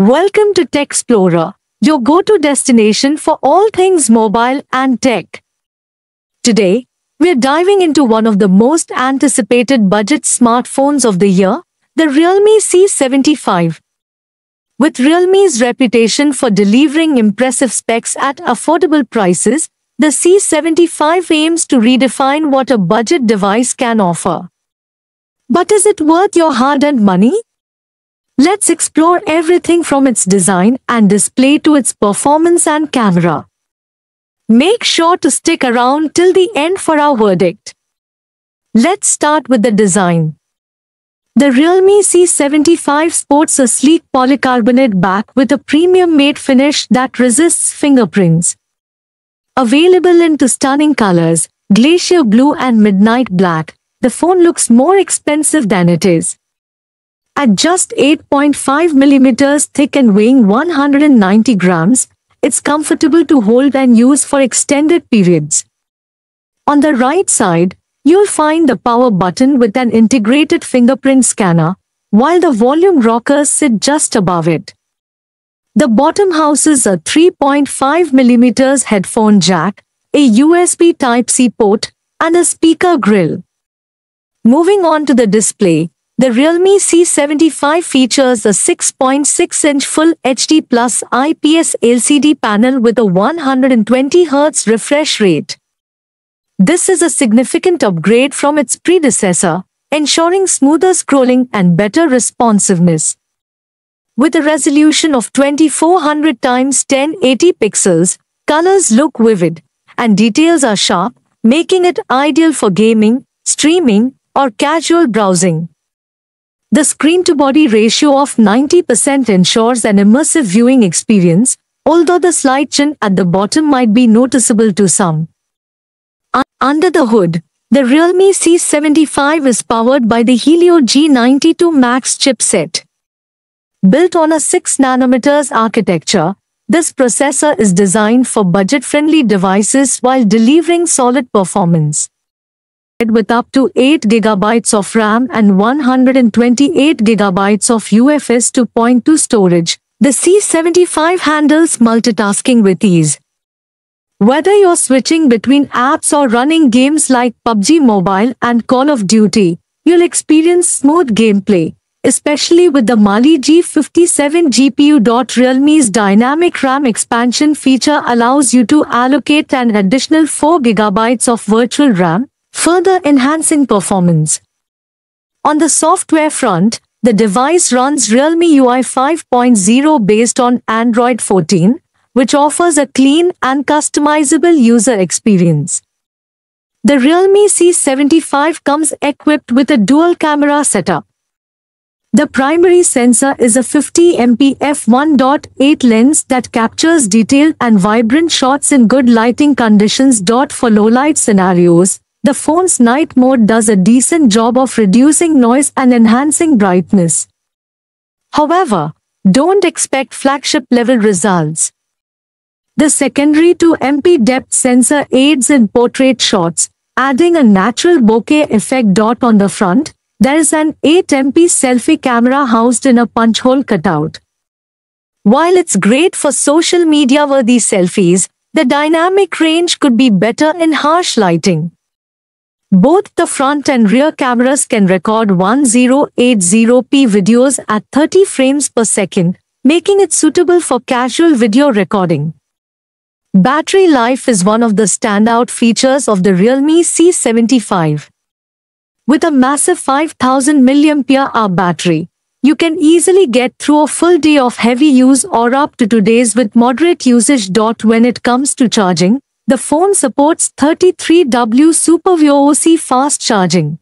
Welcome to Tech Explorer, your go-to destination for all things mobile and tech. Today, we're diving into one of the most anticipated budget smartphones of the year, the Realme C75. With Realme's reputation for delivering impressive specs at affordable prices, the C75 aims to redefine what a budget device can offer. But is it worth your hard-earned money? Let's explore everything from its design and display to its performance and camera. Make sure to stick around till the end for our verdict. Let's start with the design. The Realme C75 sports a sleek polycarbonate back with a premium matte finish that resists fingerprints. Available in two stunning colors, glacier blue and midnight black, the phone looks more expensive than it is. At just 8.5 millimeters thick and weighing 190 grams, it's comfortable to hold and use for extended periods. On the right side, you'll find the power button with an integrated fingerprint scanner, while the volume rockers sit just above it. The bottom houses a 3.5 millimeters headphone jack, a USB Type-C port, and a speaker grill. Moving on to the display, the Realme C75 features a 6.6-inch Full HD Plus IPS LCD panel with a 120Hz refresh rate. This is a significant upgrade from its predecessor, ensuring smoother scrolling and better responsiveness. With a resolution of 2400 x 1080 pixels, colors look vivid, and details are sharp, making it ideal for gaming, streaming, or casual browsing. The screen-to-body ratio of 90% ensures an immersive viewing experience, although the slight chin at the bottom might be noticeable to some. Under the hood, the Realme C75 is powered by the Helio G92 Max chipset. Built on a 6nm architecture, this processor is designed for budget-friendly devices while delivering solid performance. With up to 8GB of RAM and 128GB of UFS 2.2 storage, the C75 handles multitasking with ease. Whether you're switching between apps or running games like PUBG Mobile and Call of Duty, you'll experience smooth gameplay, especially with the Mali G57 GPU. Realme's dynamic RAM expansion feature allows you to allocate an additional 4GB of virtual RAM, further enhancing performance. On the software front, the device runs Realme UI 5.0 based on Android 14, which offers a clean and customizable user experience. The Realme C75 comes equipped with a dual-camera setup. The primary sensor is a 50MP f1.8 lens that captures detailed and vibrant shots in good lighting conditions. For low-light scenarios, the phone's night mode does a decent job of reducing noise and enhancing brightness. However, don't expect flagship-level results. The secondary 2MP depth sensor aids in portrait shots, adding a natural bokeh effect. On the front, there is an 8MP selfie camera housed in a punch-hole cutout. While it's great for social media-worthy selfies, the dynamic range could be better in harsh lighting. Both the front and rear cameras can record 1080p videos at 30 frames per second, making it suitable for casual video recording. Battery life is one of the standout features of the Realme C75. With a massive 5000 mAh battery, you can easily get through a full day of heavy use or up to 2 days with moderate usage. When it comes to charging, the phone supports 33W Super VOC fast charging.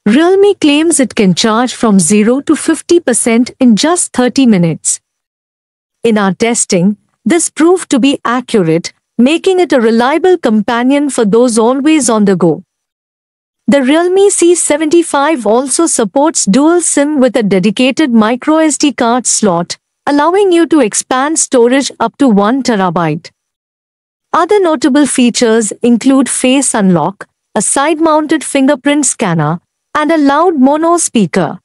Realme claims it can charge from 0 to 50% in just 30 minutes. In our testing, this proved to be accurate, making it a reliable companion for those always on the go. The Realme C75 also supports dual SIM with a dedicated microSD card slot, allowing you to expand storage up to 1 TB. Other notable features include Face Unlock, a side-mounted fingerprint scanner, and a loud mono speaker.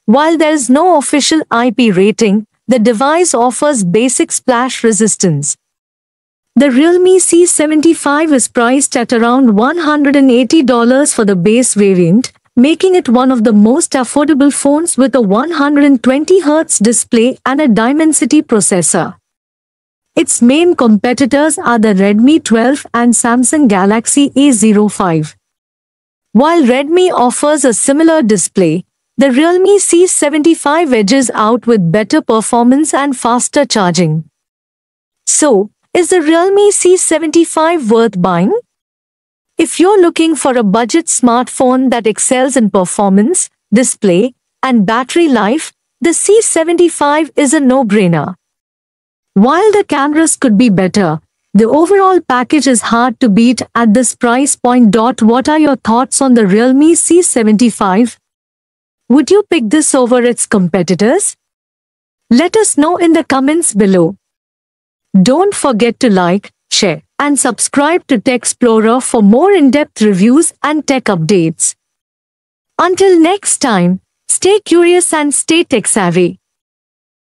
While there is no official IP rating, the device offers basic splash resistance. The Realme C75 is priced at around $180 for the base variant, making it one of the most affordable phones with a 120Hz display and a Dimensity processor. Its main competitors are the Redmi 12 and Samsung Galaxy A05. While Redmi offers a similar display, the Realme C75 edges out with better performance and faster charging. So, is the Realme C75 worth buying? If you're looking for a budget smartphone that excels in performance, display, and battery life, the C75 is a no-brainer. While the cameras could be better, the overall package is hard to beat at this price point. What are your thoughts on the Realme C75? Would you pick this over its competitors? Let us know in the comments below. Don't forget to like, share, and subscribe to Tech Explorer for more in-depth reviews and tech updates. Until next time, stay curious and stay tech-savvy.